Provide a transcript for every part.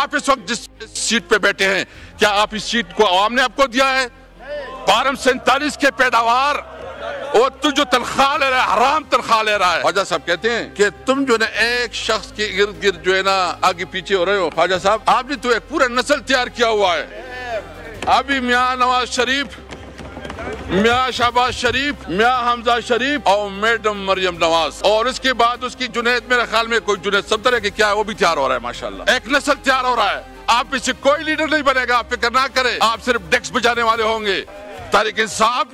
آپ اس وقت جس سیٹ پہ بیٹھے ہیں کیا آپ اس سیٹ کو عوام نے آپ کو دیا ہے؟ پارم 47 کے پیداوار اور تو جو تنخواہ لے رہا ہے حرام تنخواہ لے رہا ہے. خواجہ صاحب کہتے ہیں کہ تم جو ہے نا ایک شخص کے ارد گرد جو ہے نا آگے پیچھے ہو رہے ہو. خواجہ صاحب آپ نے تو ایک پورا نسل تیار کیا ہوا ہے. ابھی میاں نواز شریف، میاں شہباز شریف، میاں حمزہ شریف اور میڈم مریم نواز، اور اس کے بعد اس کی جنید، میرے خیال میں کوئی جنید صدر ہے کہ کیا ہے، وہ بھی تیار ہو رہا ہے. ماشاءاللہ ایک نسل تیار ہو رہا ہے. آپ میں سے کوئی لیڈر نہیں بنے گا، آپ فکر نہ کریں. آپ صرف ڈیکس بجانے والے ہوں گے. تحریک انصاف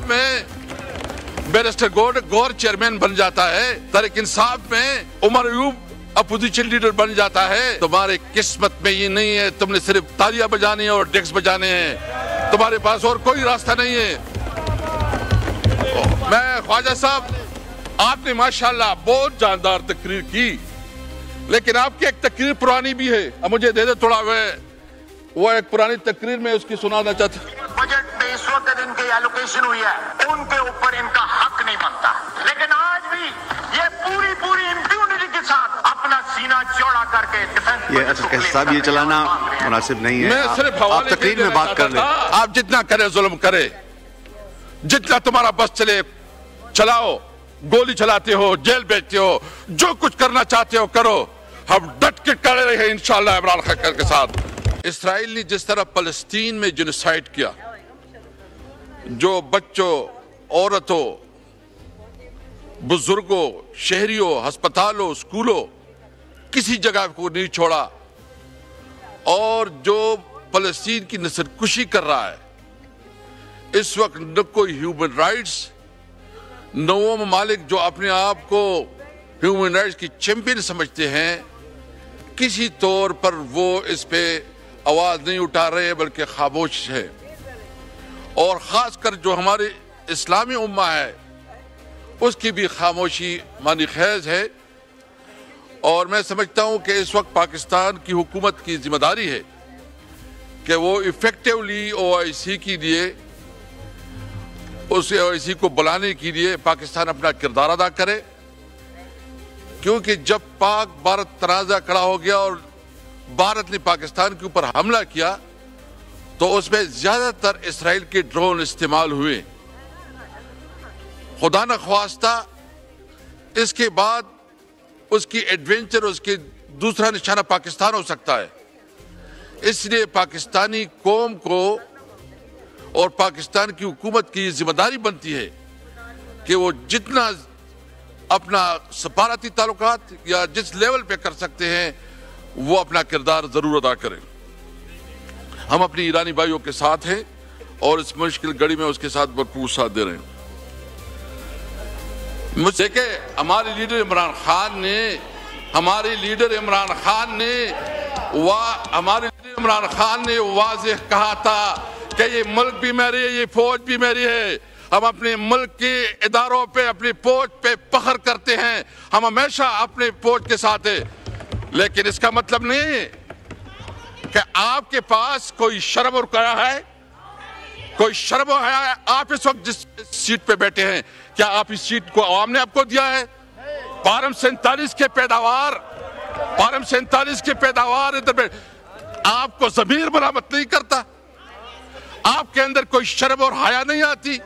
میں بیرسٹر گور چیئرمین بن جاتا ہے. تحریک انصاف میں عمر ایوب اپوزیشن لیڈر بن جاتا ہے. تمہارے قسمت میں یہ نہیں ہے. تم نے صرف تالیاں بجانی ہے اور ڈیکس بجانے ہیں. تمہارے پاس اور کوئی راستہ نہیں ہے. میں خواجہ صاحب، آپ نے ماشاءاللہ بہت جاندار تقریر کی، لیکن آپ کی ایک تقریر پرانی بھی ہے. اب مجھے دے دے تھوڑا وہ ایک پرانی تقریر میں اس کی سنانا چاہتا ہوں. بجٹ میں اس وقت ان کی ایلوکیشن ہوئی ہے، ان کے اوپر ان کا حق نہیں بنتا، لیکن آج بھی یہ پوری امپیونٹی کے ساتھ اپنا سینہ چوڑا کر کے یہ صاحب یہ چلانا مناسب نہیں ہے. میں صرف حوالے تقریر میں بات کر لیں. آپ جتنا کرے ظلم کرے، جتنا تمہارا بس چلے چلاؤ. گولی چلاتے ہو، جیل بیچتے ہو، جو کچھ کرنا چاہتے ہو کرو. ہم ڈٹ کے کھڑے رہے انشاءاللہ عمران خان کے ساتھ. اسرائیل نے جس طرح فلسطین میں جنوسائیڈ کیا، جو بچوں، عورتوں، بزرگوں، شہریوں، ہسپتالوں، اسکولوں، کسی جگہ کو نہیں چھوڑا، اور جو فلسطین کی نسل کشی کر رہا ہے اس وقت، نہ کوئی ہیومن رائٹس، نہ وہ ممالک جو اپنے آپ کو ہیومن رائٹس کی چیمپئن سمجھتے ہیں، کسی طور پر وہ اس پہ آواز نہیں اٹھا رہے بلکہ خاموش ہے. اور خاص کر جو ہمارے اسلامی امہ ہے اس کی بھی خاموشی معنی خیز ہے. اور میں سمجھتا ہوں کہ اس وقت پاکستان کی حکومت کی ذمہ داری ہے کہ وہ ایفیکٹولی او آئی سی کے لیے، اس او آئی سی کو بلانے کے لیے پاکستان اپنا کردار ادا کرے. کیونکہ جب پاک بھارت تنازع کھڑا ہو گیا اور بھارت نے پاکستان کے اوپر حملہ کیا تو اس میں زیادہ تر اسرائیل کے ڈرون استعمال ہوئے. خدا نخواستہ اس کے بعد اس کی ایڈونچر، اس کے دوسرا نشانہ پاکستان ہو سکتا ہے. اس لیے پاکستانی قوم کو اور پاکستان کی حکومت کی ذمہ داری بنتی ہے کہ وہ جتنا اپنا سفارتی تعلقات یا جس لیول پہ کر سکتے ہیں وہ اپنا کردار ضرور ادا کریں. ہم اپنی ایرانی بھائیوں کے ساتھ ہیں اور اس مشکل گھڑی میں اس کے ساتھ بھرپور ساتھ دے رہے ہیں. مجھے کہ ہمارے لیڈر عمران خان نے واضح کہا تھا کہ یہ ملک بھی میری ہے، یہ فوج بھی میری ہے. ہم اپنے ملک کے اداروں پہ، اپنی فوج پہ فخر کرتے ہیں. ہم ہمیشہ اپنے فوج کے ساتھ ہیں، لیکن اس کا مطلب نہیں ہے کہ آپ کے پاس کوئی شرم اور حیا ہے. کوئی شرم اور حیا ہے؟ آپ اس وقت جس سیٹ پہ بیٹھے ہیں کیا آپ اس سیٹ کو عوام نے آپ کو دیا ہے؟ پارم 47 کے پیداوار ادھر آپ کو ضمیر ملامت نہیں کرتا؟ آپ کے اندر کوئی شرم اور حیا نہیں آتی؟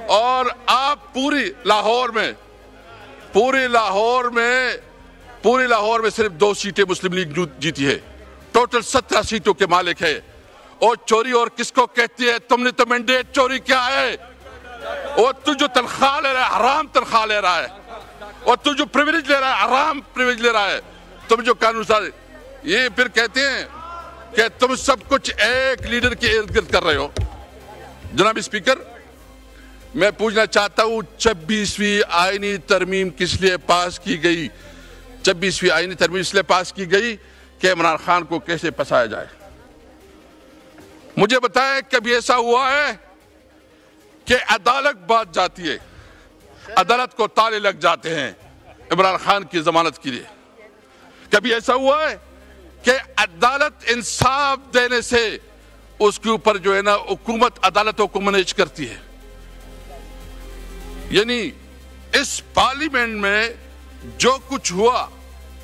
اور آپ پوری لاہور میں صرف 2 سیٹیں مسلم لیگ جیتی ہے. ٹوٹل 17 سیٹوں کے مالک ہے. اور چوری اور کس کو کہتی ہے؟ تم نے تو مینڈیٹ چوری کیا ہے. اور تو جو تنخواہ لے رہا ہے حرام تنخواہ لے رہا ہے. اور تو جو پریویلیج لے رہا ہے حرام پریویلیج لے رہا ہے. تم جو قانون ساز، یہ پھر کہتے ہیں کہ تم سب کچھ ایک لیڈر کے ارد گرد کر رہے ہو. جناب اسپیکر، میں پوچھنا چاہتا ہوں 26ویں آئینی ترمیم کس لیے پاس کی گئی؟ 26ویں آئینی ترمیم اس لیے پاس کی گئی کہ عمران خان کو کیسے پھنسایا جائے. مجھے بتائیں کبھی ایسا ہوا ہے کہ عدالت بات جاتی ہے، عدالت کو تالے لگ جاتے ہیں عمران خان کی ضمانت کے لیے؟ کبھی ایسا ہوا ہے کہ عدالت انصاف دینے سے اس کے اوپر جو ہے نا حکومت عدالتوں کو مینیج کرتی ہے؟ یعنی اس پارلیمنٹ میں جو کچھ ہوا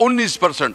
19%,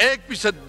1%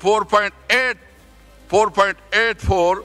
4.84